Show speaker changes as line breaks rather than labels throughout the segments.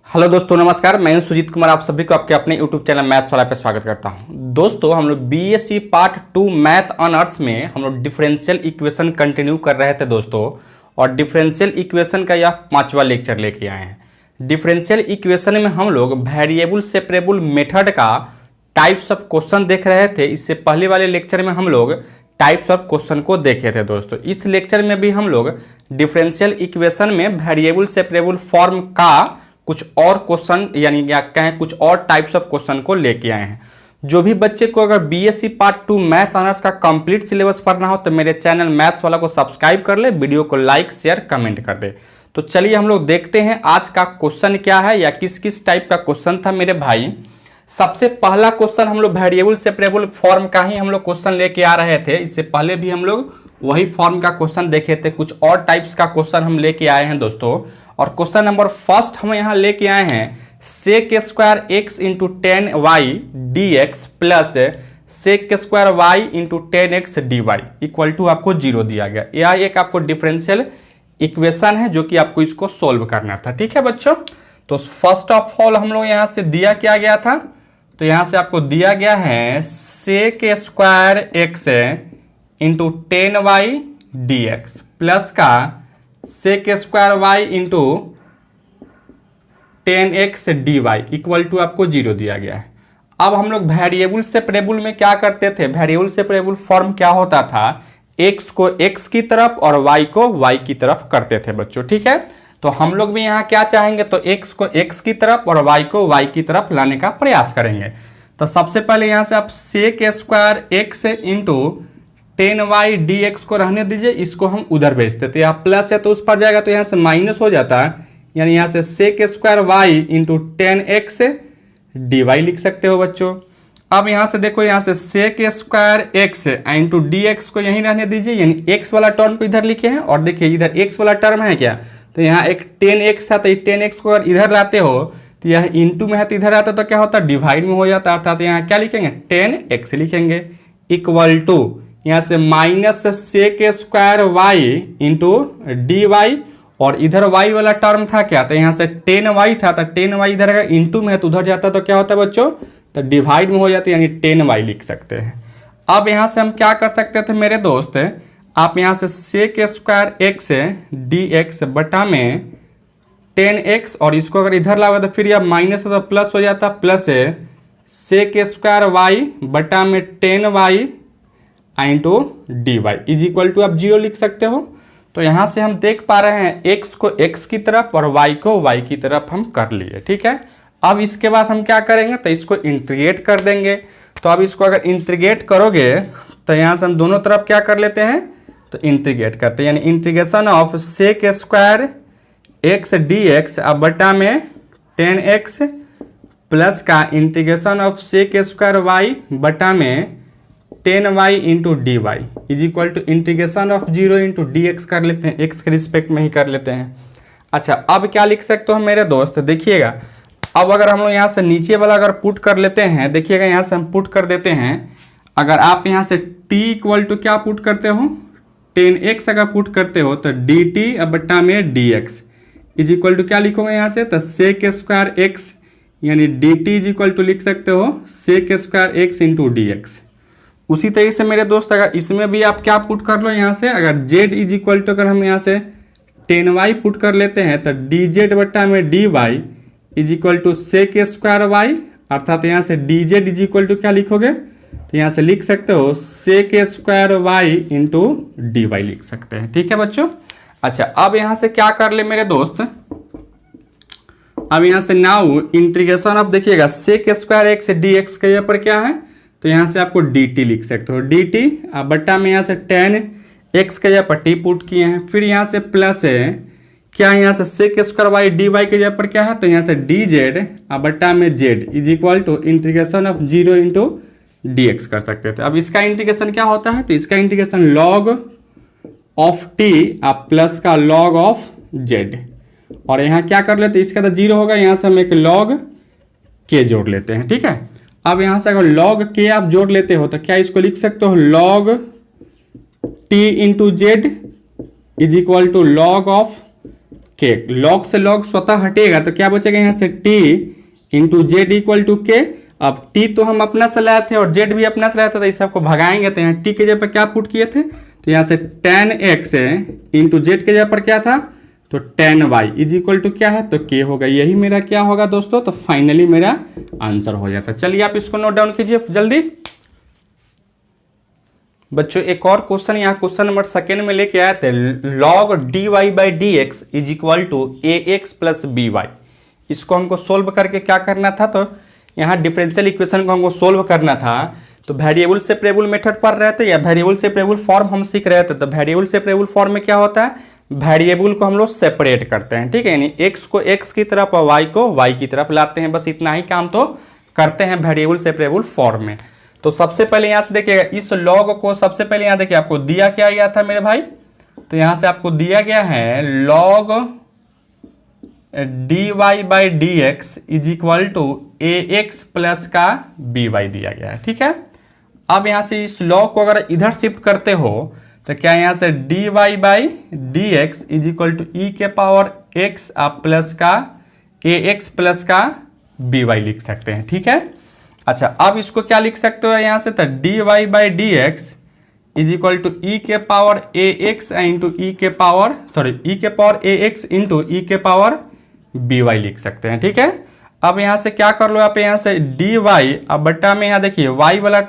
Hello दोस्तों, नमस्कार। मैं हूं सुजीत कुमार। आप सभी को आपके अपने यूट्यूब चैनल मैथ्स वाला पे स्वागत करता हूं। दोस्तों, हम लोग बीएससी पार्ट 2 मैथ ऑनर्स में हम लोग डिफरेंशियल इक्वेशन कंटिन्यू कर रहे थे दोस्तों, और डिफरेंशियल इक्वेशन का यह 5वां लेक्चर लेके आए हैं। डिफरेंशियल इक्वेशन में हम लोग वेरिएबल सेपरेबल मेथड का टाइप्स ऑफ क्वेश्चन देख रहे थे। इससे पहले वाले लेक्चर में हम लोग टाइप्स ऑफ क्वेश्चन को देखे थे दोस्तों। इस लेक्चर में भी हम लोग डिफरेंशियल इक्वेशन में वेरिएबल सेपरेबल फॉर्म का कुछ और क्वेश्चन यानी क्या कहें कुछ और टाइप्स ऑफ क्वेश्चन को लेके आए हैं। जो भी बच्चे को अगर बीएससी पार्ट 2 मैथ ऑनर्स का कंप्लीट सिलेबस पढ़ना हो तो मेरे चैनल मैथ्स वाला को सब्सक्राइब कर ले, वीडियो को लाइक शेयर कमेंट कर दे। तो चलिए हम लोग देखते हैं आज का क्वेश्चन क्या है या किस किस टाइप का क्वेश्चन था मेरे भाई। सबसे पहला क्वेश्चन हम लोग वेरिएबल सेपरेबल फॉर्म का ही हम लोग क्वेश्चन लेके आ रहे थे। इससे पहले भी हम लोग वही फॉर्म का क्वेश्चन देखे थे। कुछ और टाइप्स का क्वेश्चन हम लेके आए हैं दोस्तों। और क्वेश्चन नंबर फर्स्ट हम यहाँ लेके आए हैं sec square x into 10y dx plus sec square y into 10x dy equal to आपको 0 दिया गया। यह एक आपको डिफरेंशियल इक्वेशन है जो कि आपको इसको सोल्व करना था। ठीक है बच्चों, तो फर्स्ट ऑफ ऑल हम लोग यहाँ से दिया क्या गया था, तो यहाँ से आपको दिया गया है sec square x into 10y dx plus का sec square y into 10x dy equal to आपको 0 दिया गया है। अब हम लोग वेरिएबल सेपरेबल में क्या करते थे, वेरिएबल सेपरेबल फॉर्म क्या होता था, x को x की तरफ और y को y की तरफ करते थे बच्चों। ठीक है, तो हम लोग भी यहाँ क्या चाहेंगे, तो x को x की तरफ और y को y की तरफ लाने का प्रयास करेंगे। तो सबसे पहले यहाँ से आप sec square x into 10y dx को रहने दीजिए, इसको हम उधर भेजते थे। तो यहाँ प्लस है तो उस पर जाएगा तो यहाँ से माइनस हो जाता है, यानी यहाँ से sec square y into 10x dy लिख सकते हो बच्चों। अब यहाँ से देखो, यहाँ से sec square x into dx को यहीं रहने दीजिए, यानी x वाला टर्म को इधर लिखे हैं। और देखिए इधर x वाला टर्म है क्या, तो यहाँ एक 10x था, तो 10x को अगर इधर लाते हो तो यहाँ इंटू में है तो इधर आता तो क्या होता, डिवाइड में हो जाता। अर्थात यहाँ क्या लिखेंगे, 10x लिखेंगे इक्वल टू यहाँ से minus sec square y into d y, और इधर y वाला टर्म था क्या, तो यहाँ से 10y था, तो 10y इधर अगर इंटू में है तो उधर जाता तो क्या होता है बच्चों, तो डिवाइड में हो जाता है, यानी 10y लिख सकते हैं। अब यहाँ से हम क्या कर सकते थे मेरे दोस्त, आप यहाँ से sec square x d x बटा में 10x, और इसको अगर इधर लाओगे तो फिर यह माइनस तो प्लस हो जाता, प्लस सेक स्क्वायर वाई बटा में 10y into d y is equal to आप 0 लिख सकते हो। तो यहाँ से हम देख पा रहे हैं x को x की तरफ और y को y की तरफ हम कर लिए। ठीक है, अब इसके बाद हम क्या करेंगे, तो इसको इंटीग्रेट कर देंगे। तो अब इसको अगर इंटीग्रेट करोगे तो यहाँ से हम दोनों तरफ क्या कर लेते हैं, तो इंटीग्रेट करते हैं, यानी integration of sec square x d x अब बटा में 10x प्लस का integration of sec square y बटा में 10y into d y is equal to integration of 0 into d x कर लेते हैं, x के रिस्पेक्ट में ही कर लेते हैं। अच्छा, अब क्या लिख सकते हो मेरे दोस्त, देखिएगा अब अगर हम लोग यहाँ से नीचे वाला अगर पुट कर लेते हैं, देखिएगा यहाँ से हम पुट कर देते हैं। अगर आप यहाँ से t इक्वल टू क्या पुट करते हो, 10x अगर पुट करते हो तो डी टी अब बट्टा में d x is equal to क्या लिखोगे यहाँ से, तो सेक स्क्वायर एक्स यानी d t is equal to लिख सकते हो sec square x into d x. उसी तरीके से मेरे दोस्त अगर इसमें भी आप क्या पुट कर लो, यहाँ से अगर z इज इक्वल टू अगर हम यहाँ से 10y पुट कर लेते हैं तो डी जेड बट्टा में d y is equal to sec square y, अर्थात यहाँ से d z is equal to क्या लिखोगे, तो यहाँ से लिख सकते हो sec square y into d y लिख सकते हैं। ठीक है बच्चों। अच्छा, अब यहाँ से क्या कर ले मेरे दोस्त, अब यहाँ से नाउ इंटीग्रेशन ऑफ देखिएगा sec square x d x के यहाँ पर क्या है, तो यहाँ से आपको डी टी लिख सकते हो, डी टी बट्टा में यहाँ से 10x के जगह पर टी पुट किए हैं, फिर यहाँ से प्लस है क्या है, यहाँ से sec square y d y के जगह पर क्या है, तो यहाँ से डी जेड बट्टा में z is equal to integration of 0 into d x कर सकते थे। अब इसका इंटीग्रेशन क्या होता है, तो इसका integration log of T plus का लॉग ऑफ जेड, और यहाँ क्या कर लेते हैं, इसका तो 0 होगा, यहाँ से हम एक लॉग के जोड़ लेते हैं। ठीक है, अब यहाँ से अगर log k आप जोड़ लेते हो तो क्या इसको लिख सकते हो, log t into z is equal to log of k, log से लॉग स्वतः हटेगा तो क्या बचेगा यहाँ से t into z equal to k. अब टी तो हम अपना से लाए थे और जेड भी अपना से लाया था, तो इस सबको भगाएंगे तो यहाँ टी के जगह पर क्या पुट किए थे, तो यहाँ से tan x इंटू जेड के जगह पर क्या था, तो tan y is equal to क्या है, तो k होगा। यही मेरा क्या होगा दोस्तों, तो फाइनली मेरा आंसर हो जाता। चलिए आप इसको नोट डाउन कीजिए जल्दी बच्चों। एक और क्वेश्चन यहाँ क्वेश्चन नंबर सेकेंड में लेके आए थे, log dy by d x is equal to a x plus b y. इसको हमको सोल्व करके क्या करना था, तो यहाँ डिफरेंशियल इक्वेशन को हमको सोल्व करना था। तो वेरिएबल सेपरेबल मेथड पढ़ रहे थे या वेरिएबल सेपरेबल फॉर्म हम सीख रहे थे। तो वेरिएबल सेपरेबल फॉर्म में क्या होता है, वेरिएबल को हम लोग सेपरेट करते हैं, ठीक है, यानी x को x की तरफ और y को y की तरफ लाते हैं। बस इतना ही काम तो करते हैं वेरिएबल सेपरेबल फॉर्म में। तो सबसे पहले यहाँ से देखिएगा, इस लॉग को सबसे पहले यहाँ देखिए आपको दिया क्या गया था मेरे भाई, तो यहाँ से आपको दिया गया है log dy by d x is equal to a x plus का बी वाई दिया गया है, ठीक है। अब यहाँ से इस लॉग को अगर इधर शिफ्ट करते हो तो क्या यहाँ से dy by d x is equal to e के पावर x आप प्लस का ए एक्स प्लस का बी वाई लिख सकते हैं, ठीक है। अच्छा अब इसको क्या लिख सकते हो यहाँ से, तो dy by d x is equal to e के power a x into e के पावर ई के power a x into e के पावर बी वाई लिख सकते हैं, ठीक है। अब यहाँ से क्या कर लो आप, यहाँ से डी वाई, अब बट्टा में यहाँ देखिए वाई वाला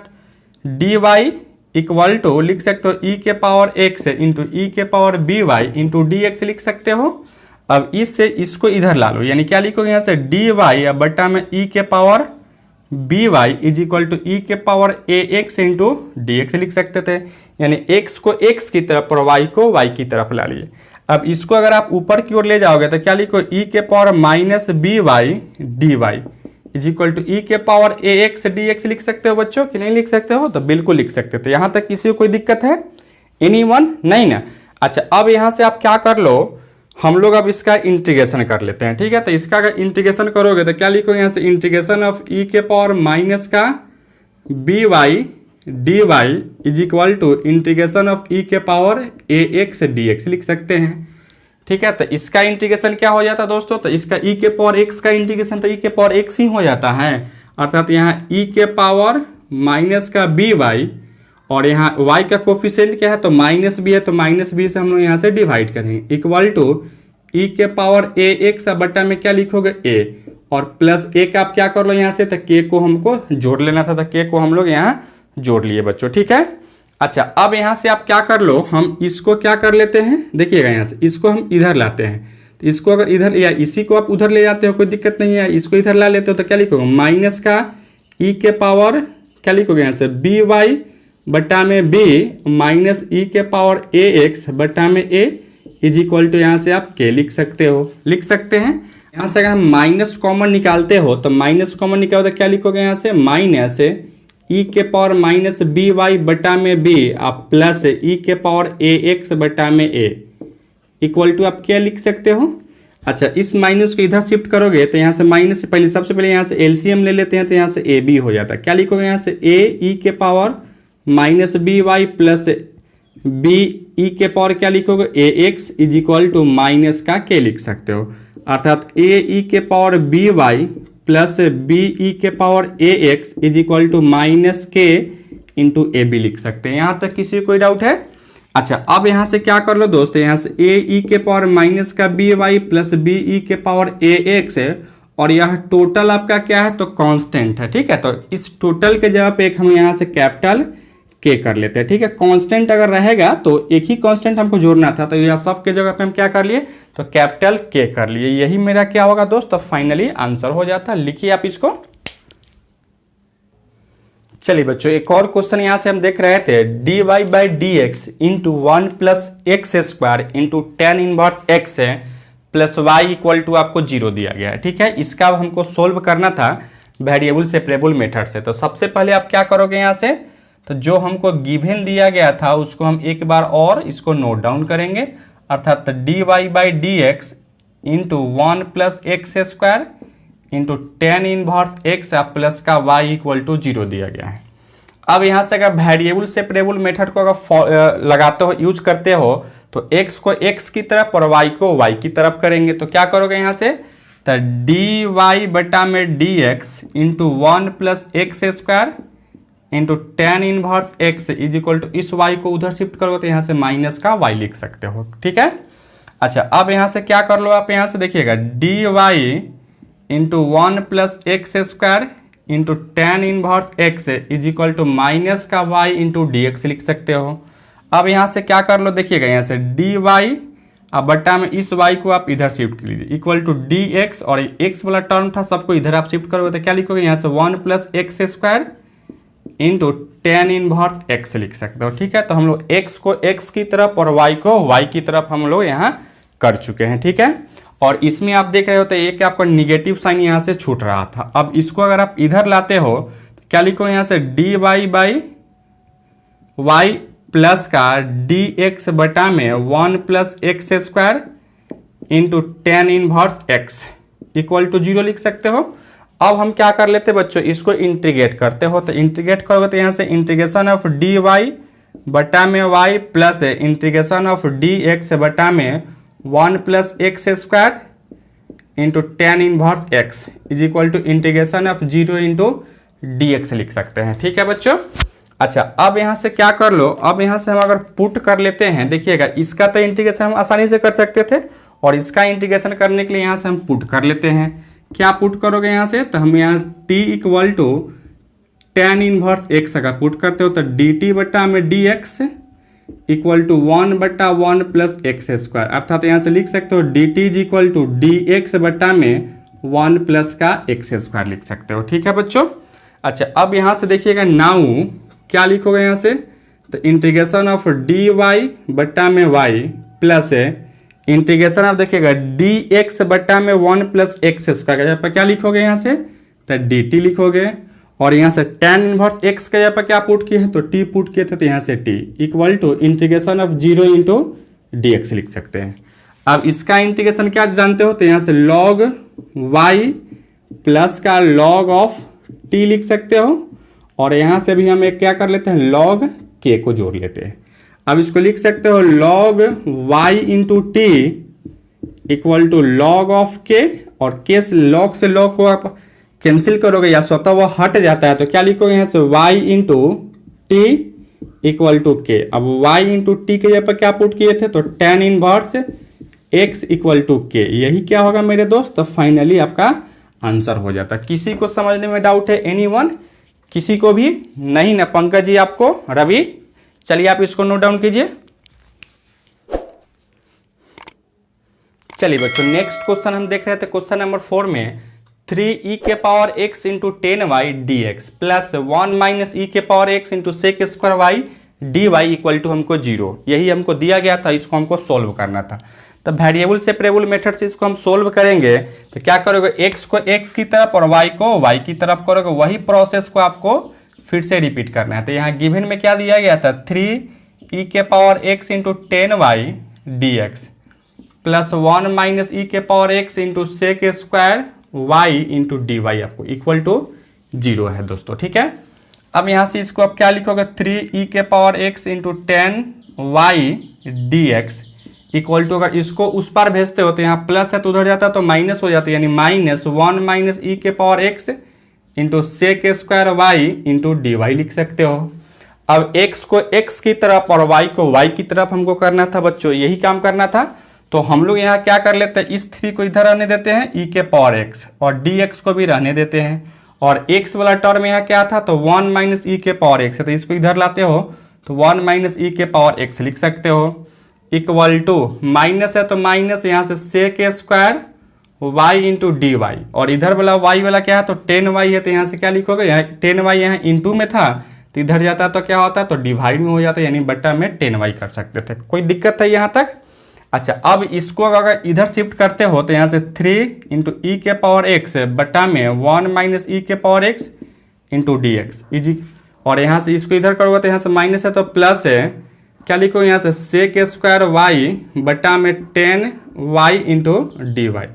डी वाई इक्वल टू लिख सकते हो ई के पावर एक्स इंटू ई के power b y into d x लिख सकते हो। अब इससे इसको इधर ला लो, यानी क्या लिखोगे यहाँ से डी वाई, अब बट्टा में ई के power b y is equal to e के power a x into d x लिख सकते थे, यानी एक्स को एक्स की तरफ और वाई को वाई की तरफ ला लिए। अब इसको अगर आप ऊपर की ओर ले जाओगे तो क्या लिखो, ई के power minus b y d y is equal to e के power a x d x लिख सकते हो बच्चों कि नहीं लिख सकते हो, तो बिल्कुल लिख सकते थे। यहाँ तक किसी को कोई दिक्कत है, एनीवन, नहीं ना। अच्छा अब यहाँ से आप क्या कर लो, हम लोग अब इसका इंटीग्रेशन कर लेते हैं, ठीक है। तो इसका अगर इंटीग्रेशन करोगे तो क्या लिखोगे यहाँ से इंटीग्रेशन ऑफ ई के पावर माइनस का b y d y is equal to integration of e के power a x d x लिख सकते हैं, ठीक है। तो इसका इंटीग्रेशन क्या हो जाता है दोस्तों, तो इसका ई के पावर एक्स का इंटीग्रेशन तो ई के पावर एक्स ही हो जाता है, अर्थात यहाँ ई के पावर माइनस का बी वाई और यहाँ y का कोफिशिएंट क्या है, तो माइनस बी है, तो माइनस बी से हम लोग यहाँ से डिवाइड करेंगे इक्वल टू ई के पावर ए एक्स बट्टा में क्या लिखोगे a और प्लस a का आप क्या कर लो यहाँ से, तो k को हमको जोड़ लेना था, तो k को हम लोग यहाँ जोड़ लिए बच्चों, ठीक है। अच्छा अब यहाँ से आप क्या कर लो, हम इसको क्या कर लेते हैं, देखिएगा यहाँ से इसको हम इधर लाते हैं, तो इसको अगर इधर या इसी को आप उधर ले जाते हो कोई दिक्कत नहीं है, इसको इधर ला लेते हो तो क्या लिखोगे माइनस का ई के पावर क्या लिखोगे यहाँ से बी वाई बट्टा में बी माइनस ई के पावर ए एक्स बट्टा में ए इज इक्वल टू यहाँ से आप के लिख सकते हो, लिख सकते हैं। यहाँ से अगर हम माइनस कॉमन निकालते हो तो माइनस कॉमन निकालो तो क्या लिखोगे यहाँ से माइनस ई के पावर माइनस बी वाई बटा में बी आप प्लस ई के पावर ए एक्स बटा में ए इक्वल टू आप क्या लिख सकते हो। अच्छा इस माइनस को इधर शिफ्ट करोगे तो यहाँ से माइनस से पहले सबसे पहले यहाँ से एलसीएम ले लेते हैं, तो यहाँ से ए बी हो जाता है। क्या लिखोगे यहाँ से ए ई के power minus b y plus b e के पावर क्या लिखोगे a x is equal to minus का के लिख सकते हो, अर्थात ए ई के power b y plus b e के power a x is equal to minus k into a b लिख सकते हैं। यहाँ तक किसी को कोई डाउट है? अच्छा अब यहाँ से क्या कर लो दोस्त, यहाँ से ए ई के पावर माइनस का b y plus b e के पावर ए एक्स है और यह टोटल आपका क्या है तो कांस्टेंट है, ठीक है। तो इस टोटल के जगह पे एक हम यहाँ से कैपिटल के कर लेते हैं, ठीक है। कांस्टेंट अगर रहेगा तो एक ही कांस्टेंट हमको जोड़ना था, तो यह सब के जगह पे हम क्या कर लिए तो कैपिटल के कर लिए। यही मेरा क्या होगा दोस्त, तो फाइनली आंसर हो जाता। लिखिए आप इसको। चलिए बच्चों एक और क्वेश्चन यहां से हम देख रहे थे, dy by d x into one plus x square into tan inverse x है प्लस वाई इक्वल टू आपको 0 दिया गया है, ठीक है। इसका हमको सोल्व करना था वेरिएबल सेपरेबल मेथड से। तो सबसे पहले आप क्या करोगे यहाँ से, तो जो हमको गिवन दिया गया था उसको हम एक बार और इसको नोट डाउन करेंगे, अर्थात dy by d x into one plus x square into tan inverse x plus का y इक्वल टू 0 दिया गया है। अब यहाँ से अगर वेरिएबल सेपरेबल मेथड को अगर लगाते हो यूज करते हो तो x को x की तरफ और y को y की तरफ करेंगे तो क्या करोगे यहाँ से, तो डी वाई बटा में d x into 1 plus x square into tan inverse x is equal to इस y को उधर शिफ्ट करोगे तो यहाँ से माइनस का y लिख सकते हो। ठीक है, अच्छा अब यहाँ से क्या कर लो आप, यहाँ से देखिएगा d y into 1 plus x square into tan inverse x is equal to minus का y इंटू डी एक्स लिख सकते हो। अब यहाँ से क्या कर लो, देखिएगा यहाँ से डी वाई अब बट्टा में इस y को आप इधर शिफ्ट कर लीजिए इक्वल टू डी एक्स, और x वाला टर्म था सबको इधर आप शिफ्ट करोगे तो क्या लिखोगे यहाँ से 1 plus x square into tan inverse x लिख सकते हो। ठीक है, तो हम लोग x को x की तरफ और y को y की तरफ हम लोग यहाँ कर चुके हैं। ठीक है, और इसमें आप देख रहे होते हैं एक आपको निगेटिव साइन यहाँ से छूट रहा था। अब इसको अगर आप इधर लाते हो तो क्या लिखो यहाँ से d y by y plus का डी एक्स बटा में 1 plus x square into tan inverse x equal to 0 लिख सकते हो। अब हम क्या कर लेते हैं बच्चों, इसको इंटीग्रेट करते हो तो इंटीग्रेट करोगे तो यहाँ से इंटीग्रेशन ऑफ डी वाई बटा में y plus integration of d x बटा में 1 plus x square into tan inverse x is equal to integration of 0 into d x लिख सकते हैं। ठीक है बच्चों, अच्छा अब यहाँ से क्या कर लो, अब यहाँ से हम अगर पुट कर लेते हैं, देखिएगा इसका तो इंटीग्रेशन हम आसानी से कर सकते थे और इसका इंटीग्रेशन करने के लिए यहाँ से हम पुट कर लेते हैं। क्या पुट करोगे यहाँ से, तो हम यहाँ t equal to tan inverse x का पुट करते हो तो डी टी बटा में डी एक्स इक्वल टू 1 बटा 1 प्लस एक्स स्क्वायर, अर्थात यहाँ से लिख सकते हो d t is equal to d x बटा में 1 प्लस का एक्स स्क्वायर लिख सकते हो। ठीक है बच्चों, अच्छा अब यहाँ से देखिएगा नाउ क्या लिखोगे यहाँ से, तो इंटीग्रेशन ऑफ डी वाई बटा में वाई प्लस इंटीग्रेशन ऑफ देखिएगा डी एक्स बटा में 1 प्लस एक्स स्क्वायर का पर क्या लिखोगे यहाँ से, तो डी टी लिखोगे, और यहाँ से टेन इनवर्स एक्स का यहाँ पर क्या पुट किए हैं तो टी पुट किए थे तो यहाँ से t equal to integration of 0 into d x लिख सकते हैं। अब इसका इंटीग्रेशन क्या जानते हो, तो यहाँ से लॉग वाई प्लस का लॉग ऑफ टी लिख सकते हो, और यहाँ से भी हम एक क्या कर लेते हैं लॉग के को जोड़ लेते हैं। अब इसको लिख सकते हो log y into t equal to log of k, और के से लॉग को आप कैंसिल करोगे या स्वतः वो हट जाता है तो क्या लिखोगे यहाँ से y into t equal to k. अब वाई इंटू टी के जगह पर क्या पुट किए थे तो tan inverse x equal to k, यही क्या होगा मेरे दोस्त, तो फाइनली आपका आंसर हो जाता। किसी को समझने में डाउट है, एनीवन, किसी को भी नहीं ना, पंकज जी आपको, रवि, चलिए आप इसको नोट डाउन कीजिए। चलिए बच्चों नेक्स्ट क्वेश्चन हम देख रहे थे, क्वेश्चन नंबर 4 में 3e के power x into ten y d x plus 1 minus e के power x into sec square y d y equal to हमको 0, यही हमको दिया गया था, इसको हमको सोल्व करना था। तो वेरिएबल सेपरेबल मेथड से इसको हम सोल्व करेंगे तो क्या करोगे, x को x की तरफ और y को y की तरफ करोगे, वही प्रोसेस को आपको फिर से रिपीट करना है। तो यहाँ गिवन में क्या दिया गया था 3e के power x into ten y d x plus 1 minus e के power x into sec square y into d y आपको इक्वल टू 0 है दोस्तों। ठीक है, अब यहाँ से इसको आप क्या लिखोगे 3e के power x into ten y d x equal to, अगर इसको उस पार भेजते हो तो यहाँ प्लस है तो उधर जाता है तो माइनस हो जाता है, यानी माइनस 1 माइनस ई के power x into sec square y into d y लिख सकते हो। अब x को x की तरफ और y को y की तरफ हमको करना था बच्चों, यही काम करना था। तो हम लोग यहाँ क्या कर लेते हैं, इस 3 को इधर रहने देते हैं e के पावर x और dx को भी रहने देते हैं, और x वाला टर्म यहाँ क्या था तो 1 माइनस ई के पावर x है, तो इसको इधर लाते हो तो 1 माइनस ई के पावर x लिख सकते हो इक्वल टू, माइनस है तो माइनस यहाँ से sec square y into d y, और इधर वाला y वाला क्या है तो टेन वाई है, तो यहाँ से क्या लिखोगे, यहाँ टेन वाई यहाँ इंटू में था तो इधर जाता तो क्या होता है तो डिवाइड में हो जाता है, यानी बट्टा में टेन वाई कर सकते थे। कोई दिक्कत है यहाँ तक? अच्छा अब इसको अगर इधर शिफ्ट करते हो तो यहाँ से 3 इंटू ई के पावर एक्स बट्टा में 1 माइनस ई के power x into d x easy, और यहाँ से इसको इधर करोगे तो यहाँ से माइनस है तो प्लस है, क्या लिखो यहाँ से सेक स्क्वायर वाई बटा में 10 y into d y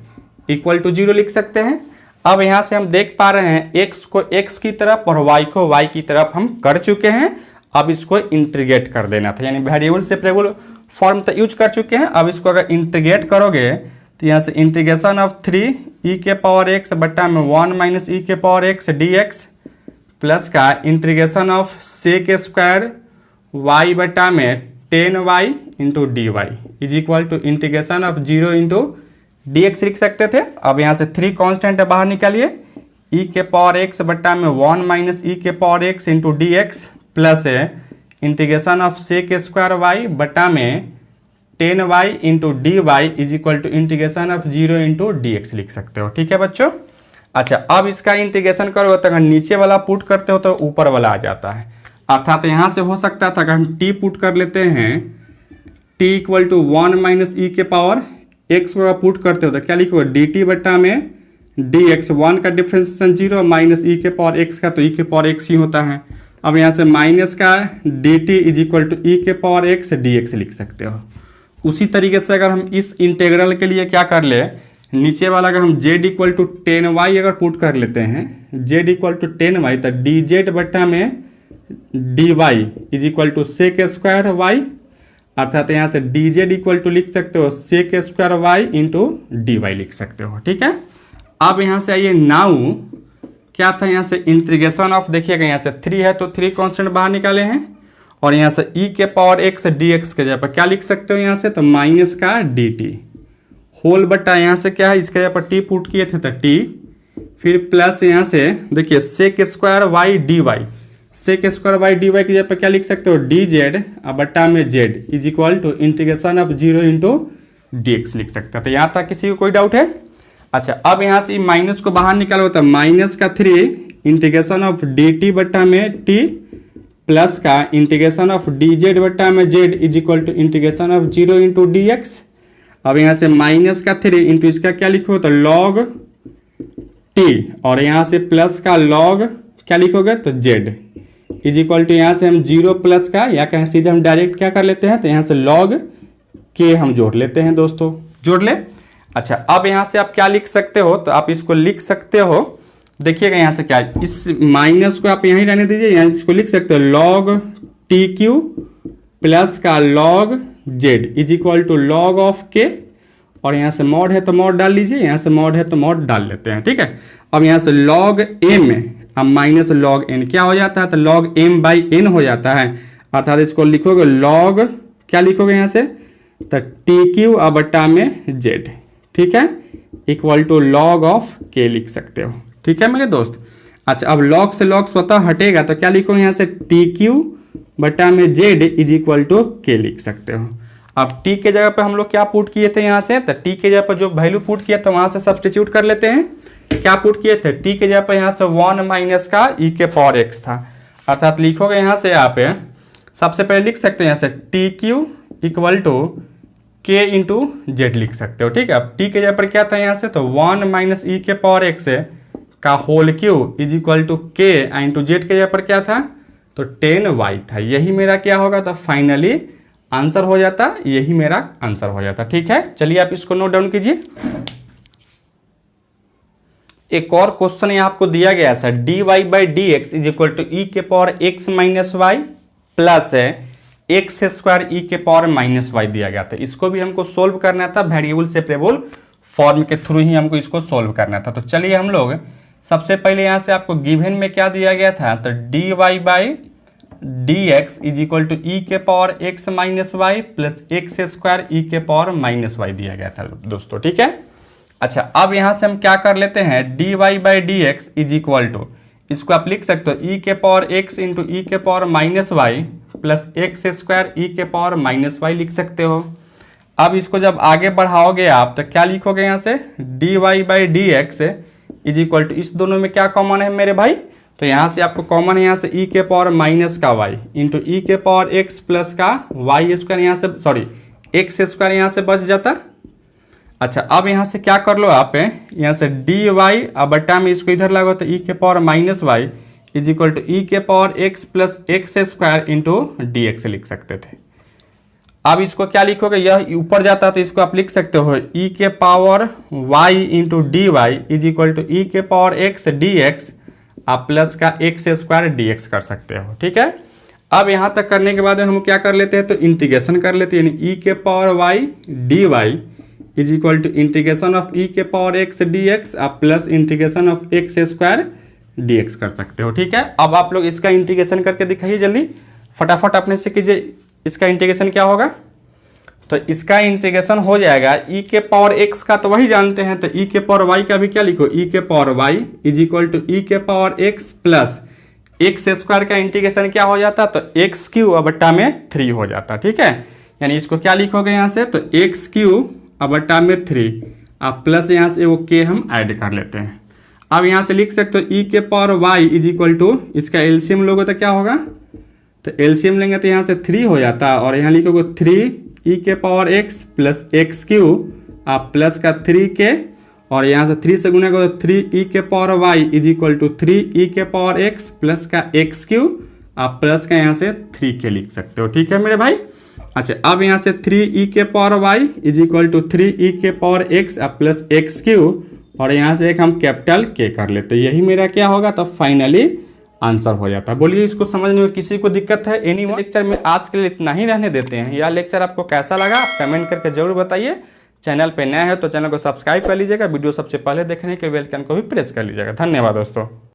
equal to 0 लिख सकते हैं। अब यहाँ से हम देख पा रहे हैं x को x की तरफ और y को y की तरफ हम कर चुके हैं। अब इसको इंटीग्रेट कर देना था, यानी वेरिएबल सेपरेबल फॉर्म तो यूज कर चुके हैं। अब इसको अगर इंटीग्रेट करोगे तो यहाँ से इंटीग्रेशन ऑफ 3 ई के पावर एक्स बट्टा में 1 माइनस ई के power x d x plus का integration of sec square y बट्टा में 10y into d y is equal to integration of 0 into d x लिख सकते थे। अब यहाँ से 3 कॉन्स्टेंट है, बाहर निकालिए। ई के पावर एक्स बट्टा में 1 माइनस ई के power x into d x plus integration of sec square y बट्टा में 10y into d y is equal to integration of 0 into d x लिख सकते हो। ठीक है बच्चों। अच्छा, अब इसका इंटीग्रेशन करोगे तो अगर नीचे वाला पुट करते हो तो ऊपर वाला आ जाता है। अर्थात यहाँ से हो सकता था अगर हम t पुट कर लेते हैं, t equal to 1 minus e के पावर x को पुट करते हो तो क्या लिखोगे, dt बट्टा में dx, 1 का डिफ्रेंसिएशन 0 माइनस ई के पावर x का तो e के पावर x ही होता है। अब यहाँ से माइनस का dt is equal to e के पावर x dx लिख सकते हो। उसी तरीके से अगर हम इस इंटेग्रल के लिए क्या कर ले, नीचे वाला अगर हम z इक्वल टू 10y अगर पुट कर लेते हैं, z इक्वल टू 10y तो dz बट्टा में dy is equal to sec square y, अर्थात यहाँ से dz इक्वल टू लिख सकते हो sec square y into d y लिख सकते हो। ठीक है। अब यहाँ से आइए, नाउ क्या था यहाँ से इंटीग्रेशन ऑफ, देखिएगा यहाँ से 3 है तो 3 कांस्टेंट बाहर निकाले हैं और यहाँ से e के पावर x dx के जगह पर क्या लिख सकते हो यहाँ से, तो माइनस का dt होल बट्टा यहाँ से क्या है, इसके जगह पर t पुट किए थे तो t, फिर प्लस यहाँ से देखिए sec square y d y, sec square y d y की जगह पर क्या लिख सकते हो, डी जेड बट्टा में z is equal to integration of 0 into d x लिख सकते हैं। तो यहाँ तक किसी को कोई डाउट है। अच्छा, अब यहाँ से माइनस को बाहर निकालो तो माइनस का 3 इंटीग्रेशन ऑफ डी टी बट्टा में टी प्लस का इंटीग्रेशन ऑफ डी जेड बट्टा में z is equal to integration of 0 into d x. अब यहाँ से माइनस का 3 इंटू इसका क्या लिखो तो लॉग टी और यहाँ से प्लस का लॉग क्या लिखोगे तो जेड इज इक्वल टू यहाँ से हम 0 प्लस का या कहें सीधे हम डायरेक्ट क्या कर लेते हैं तो यहाँ से लॉग के हम जोड़ लेते हैं दोस्तों, जोड़ ले। अच्छा, अब यहाँ से आप क्या लिख सकते हो तो आप इसको लिख सकते हो, देखिएगा यहाँ से क्या है, इस माइनस को आप यहीं रहने दीजिए, यहाँ इसको लिख सकते हो लॉग टी क्यू प्लस का log z is equal to log of k और यहाँ से मॉड है तो मॉड डाल लीजिए, यहाँ से मॉड है तो मॉड डाल लेते हैं। ठीक है। अब यहाँ से लॉग एम अब माइनस लॉग एन क्या हो जाता है तो लॉग एम बाई एन हो जाता है, अर्थात इसको लिखोगे लॉग क्या लिखोगे यहाँ से तो टी क्यू अब बट्टा में जेड, ठीक है, इक्वल टू लॉग ऑफ के लिख सकते हो। ठीक है मेरे दोस्त। अच्छा, अब लॉग से लॉग स्वतः हटेगा तो क्या लिखोगे यहाँ से टी क्यू बट्टा में जेड इज इक्वल टू के लिख सकते हो। अब टी के जगह पर हम लोग क्या पुट किए थे यहाँ से, तो टी के जगह पर जो वैल्यू पुट किया था वहां से सब्सटीट्यूट कर लेते हैं। क्या पुट किए थे, टी के जगह पर यहाँ से 1 माइनस का ई के पावर एक्स था, अर्थात लिखोगे यहाँ से आप सबसे पहले लिख सकते हैं यहाँ से T Q equal to k into Z लिख सकते हो। ठीक है। अब टी के जगह पर क्या था यहाँ से तो 1 माइनस ई के पावर एक्स का whole cube is equal to k into z के जगह पर क्या था तो 10y था। यही मेरा क्या होगा तो फाइनली आंसर हो जाता, यही मेरा आंसर हो जाता। ठीक है, चलिए आप इसको नोट डाउन कीजिए। एक और क्वेश्चन यहाँ आपको दिया गया है, d y by d x is equal to e के power x minus y plus x square e के पावर माइनस वाई दिया गया था। इसको भी हमको सोल्व करना था, वेरिएबल सेपरेबल फॉर्म के थ्रू ही हमको इसको सोल्व करना था। तो चलिए हम लोग सबसे पहले यहाँ से आपको गिवन में क्या दिया गया था तो d y by d x is equal to e के power x minus y plus x square e के पावर माइनस वाई दिया गया था दोस्तों। ठीक है। अच्छा, अब यहाँ से हम क्या कर लेते हैं d y by d x is equal to, इसको आप लिख सकते हो ई के पावर एक्स इंटू ई के power minus y plus x square e के पावर माइनस वाई लिख सकते हो। अब इसको जब आगे बढ़ाओगे आप तो क्या लिखोगे यहाँ से d y by d x is equal to, इस दोनों में क्या कॉमन है मेरे भाई, तो यहाँ से आपको कॉमन है यहाँ से ई के पावर माइनस का वाई इंटू ई के पावर एक्स प्लस का वाई स्क्वायर, यहाँ से सॉरी एक्स स्क्वायर यहाँ से बच जाता। अच्छा, अब यहाँ से क्या कर लो आप यहाँ से डी वाई अब बट्टा में इसको इधर लागो तो ई के power minus y is equal to e के power x plus x square into d x लिख सकते थे। अब इसको क्या लिखोगे, यह ऊपर जाता तो इसको आप लिख सकते हो ई के power y into d y is equal to e के पावर एक्स डी एक्स आप प्लस का एक्स स्क्वायर डी एक्स कर सकते हो। ठीक है। अब यहाँ तक करने के बाद हम क्या कर लेते हैं, तो इंटीग्रेशन कर लेते हैं, यानी ई के power y d y is equal to integration of e के पावर एक्स डी एक्स आप plus integration of x square d x कर सकते हो। ठीक है, अब आप लोग इसका इंटीग्रेशन करके दिखाइए जल्दी, फटाफट अपने से कीजिए। इसका इंटीग्रेशन क्या होगा, तो इसका इंटीग्रेशन हो जाएगा ई के पावर एक्स का तो वही जानते हैं, तो ई के पावर वाई का भी क्या लिखो, ई के power y is equal to e के power x plus x square का इंटीग्रेशन क्या हो जाता, तो एक्स क्यू बट्टा में 3 हो जाता। ठीक है, यानी इसको क्या लिखोगे यहाँ से, तो एक्स क्यू बट्टा में 3 अब प्लस यहाँ से वो के हम ऐड कर लेते हैं। अब यहाँ से लिख सकते हो ई के power y is equal to, इसका एलसीएम लोगे तो क्या होगा, तो एलसीएम लेंगे तो यहाँ से 3 हो जाता, और यहाँ लिखोगे 3 ई के power x plus x cube आप प्लस का 3 के, और यहाँ से 3 से गुना करो तो 3 ई के power y is equal to 3 e के पावर एक्स प्लस का एक्स क्यू आप प्लस का यहाँ से 3 के लिख सकते हो। ठीक है मेरे भाई। अच्छा, अब यहाँ से 3 ई के power y is equal to 3 e के power x plus x cube, और यहाँ से एक हम कैपिटल के कर लेते हैं, यही मेरा क्या होगा, तो फाइनली आंसर हो जाता है। बोलिए इसको समझने में किसी को दिक्कत है? एनीवन लेक्चर में आज के लिए इतना ही रहने देते हैं। यह लेक्चर आपको कैसा लगा आप कमेंट करके जरूर बताइए। चैनल पे नया है तो चैनल को सब्सक्राइब कर लीजिएगा, वीडियो सबसे पहले देखने के बेल आइकन को भी प्रेस कर लीजिएगा। धन्यवाद दोस्तों।